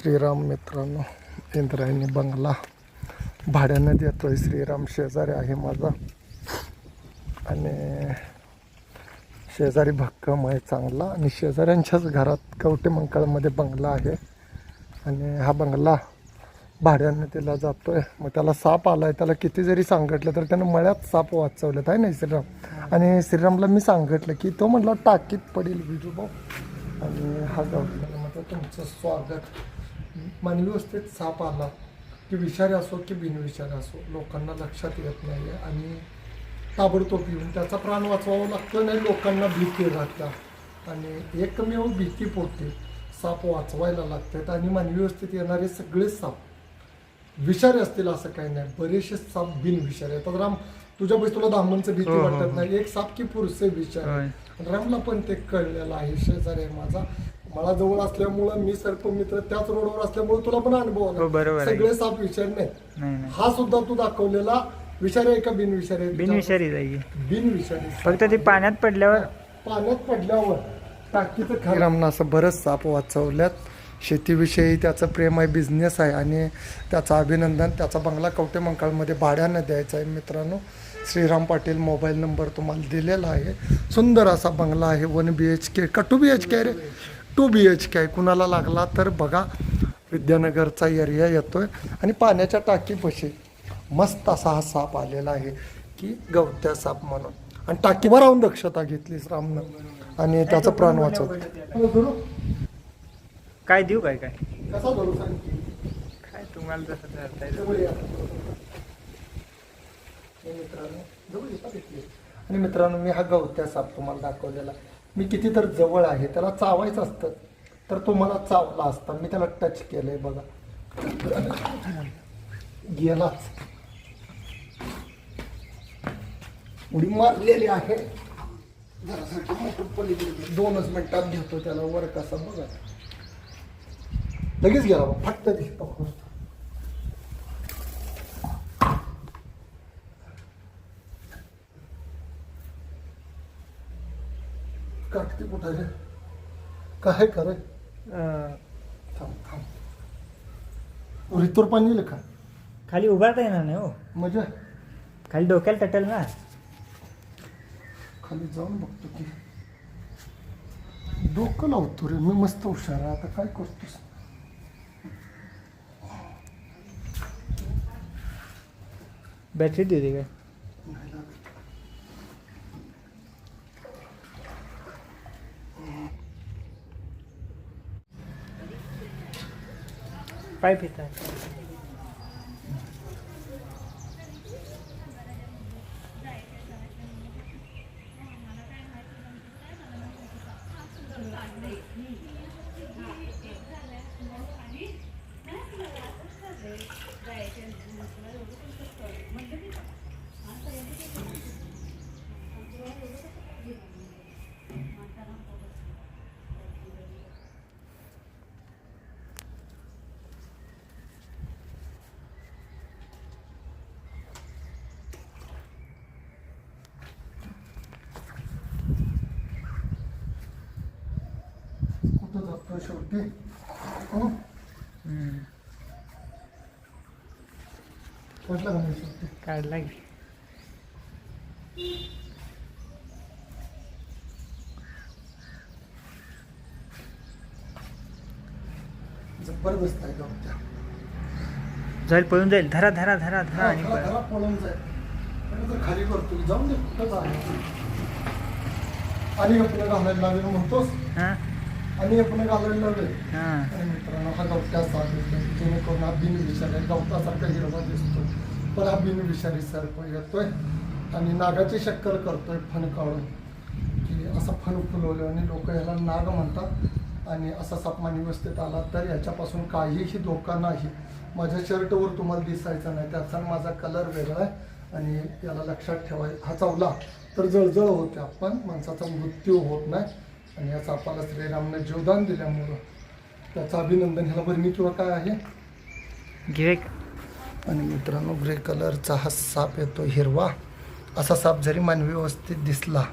श्रीराम मित्रांनो, इंद्रायणी बंगला भाड्यानं देतोय. श्रीराम शेजारी आहे माझा आणि शेजारी भक्कम आहे चांगला आणि शेजाऱ्यांच्याच घरात कवटे मंकाळमध्ये बंगला आहे आणि हा बंगला भाड्यानं दिला जातोय. मग त्याला साप आलाय, त्याला किती जरी सांगितलं तर त्यानं मळ्यात साप वाचवलेत आहे नाही श्रीराम. आणि श्रीरामला मी सांगितलं की तो म्हटला टाकीत पडेल बिजू भाऊ. आणि हा गावठाणामध्ये तुमचं स्वागत. मनव्यवस्थित साप आला की विषारी असो की बिनविषारी असो लोकांना लक्षात येत नाही आणि ताबडतोब येऊन त्याचा प्राण वाचवावा लागतो. नाही लोकांना भीती राहतात आणि एकमेव भीतीपोटी साप वाचवायला लागतात. आणि मनव्यवस्थित येणारे सगळे साप विषारी असतील असं काही नाही, बरेचसे साप बिनविषारी येतात. राम तुझ्या पैसे तुला दामनचं भीती वाटत नाही, एक साप की पुरुषे विषारी. रामला पण ते कळलेलं आहे. शेजारी आहे माझा, मला जवळ असल्यामुळं मी सर्पमित्र त्याच रोडवर असल्यामुळे तुला पण अनुभव आला. सगळे साप विषारी नाहीत. हा सुद्धा तू दाखवलेला विषारी आहे का बिनविषारी? बिनविषारी जाईल, बिनविषारी. फक्त ते पाण्यात पडल्यावर टाकीचं खरामनं असं बरंच साप वाचवल्यात. शेतीविषयी त्याचं प्रेम आहे, बिझनेस आहे आणि त्याचं अभिनंदन. त्याचा बंगला कवटे मंकाळमध्ये भाड्यानं द्यायचा आहे मित्रांनो. श्रीराम पाटील मोबाईल नंबर तुम्हाला दिलेला आहे. सुंदर असा बंगला आहे. 1 BHK का 2 BHK रे? 2 BHK आहे. कुणाला लागला तर बघा, विद्यानगरचा एरिया येतोय आणि पाण्याच्या टाकीपाशी मस्त असा हा साप आलेला आहे की गवत्या साप म्हणून. आणि टाकीवर राहून दक्षता घेतलीस रामनं आणि त्याचं प्राण वाचवलं. काय देऊ काय काय कसा धरू सांग काय तुम्हाला जसं धरता आणि मित्रांनो, मी हा गवत्या साप तुम्हाला दाखवलेला. मी किती तर जवळ आहे, त्याला चावायचं असतं तर तो मला चावला असता. मी त्याला टच केलंय बघा, गेलाच. उडी मारलेली आहे. जरासाठी पलीकडे 2च मिनिटात घेतो त्याला वर. कसा बघा, लगेच गेला बा, फक्त दिसतो. काटकी कुठं रे? काय करे? थांब थांब, रितोर पाणी येईल का? खाली उभारता येणार नाही हो, म्हणजे खाली डोक्याला तटल ना. खाली जाऊन बघतो की डोकं लावतो रे मी. मस्त हुशार आहे. आता काय करतोस? बॅटरी देते काय? पाईप येत आहे. कुठं जातो शेवटी? म्हटलं का नाही शेवटी? काढला की जबरदस्त आहे गवत्या. जाईल, पळून जाईल. धरा धरा धरा धरा आणि घरा पळून जाईल. तर खाली करतो, जाऊन दे कुठं आहे. आणि आपण घालायला लागेल म्हणतोस, हां आणि आपण घालायला लागेल. हां आणि मित्रांनो, हा गवत्या साप जेणेकरून हा बिनविषारी आहे. गवतासारखा हिरवा दिसतो पण हा बिनविषारी सर्प येतोय आणि नागाची शक्कल करतोय फण काढून की असा फण फुलवलं आणि लोक ह्याला नाग म्हणतात. आणि असा साप व्यवस्थित आला तर याच्यापासून काहीही धोका नाही. माझ्या शर्टवर तुम्हाला दिसायचा नाही, त्याचा माझा कलर वेगळा आहे आणि याला लक्षात ठेवायला. हा चावला तर जळजळ होते, आपण माणसाचा मृत्यू होत नाही. आणि या सापाला श्रीरामने जीवदान दिल्यामुळं त्याचं अभिनंदन. ह्याला वर्णी किंवा काय आहे गिरे. आणि मित्रांनो, ग्रे कलरचा हा साप येतो, हिरवा. असा साप जरी मानवी व्यवस्थित दिसला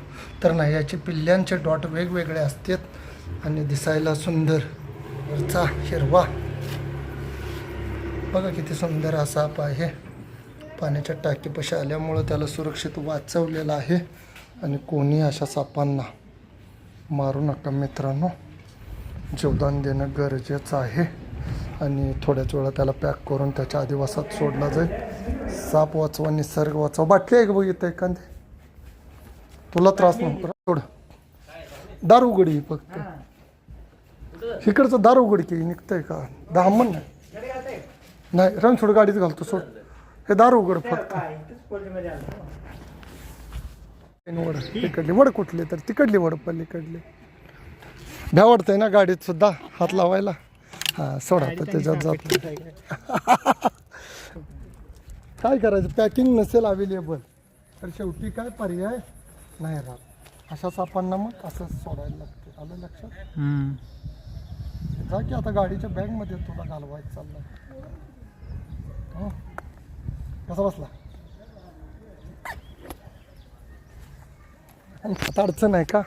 तर नाही, याचे पिल्ल्यांचे डॉट वेगवेगळे असतात आणि दिसायला सुंदर. वरचा हिरवा बघा किती सुंदर हा साप आहे. पाण्याच्या टाकीपाशी आल्यामुळं त्याला सुरक्षित वाचवलेलं आहे. आणि कोणी अशा सापांना मारू नका मित्रांनो. जीवदान देणं गरजेचं आहे. आणि थोड्याच वेळा त्याला पॅक करून त्याच्या अधिवासात सोडला जाईल. साप वाचवा, निसर्ग वाचवा. बाटली आहे का बघितलं एखादी? तुला त्रास नको थोडं. दार उघडी फक्त. इकडचं दार उघड की निघतंय का? दामन नाही रणछोड गाडीत घालतो सोड. हे दार उघड फक्त. वड तिकडली वड कुठली तर तिकडली वड पलीकडली. भ्या वाटतंय ना गाडीत सुद्धा हात लावायला. हा सोडा तर त्याच्यात जात. काय करायचं? पॅकिंग नसेल अवेलेबल तर शेवटी काय पर्याय नाही राहत. अशा सापांना मग असं सोडायला लागते. आलं लक्षात? जा की आता गाडीच्या बॅगमध्ये तुला घालवायचं चाललं. कसा बसला? आता अडचण आहे का?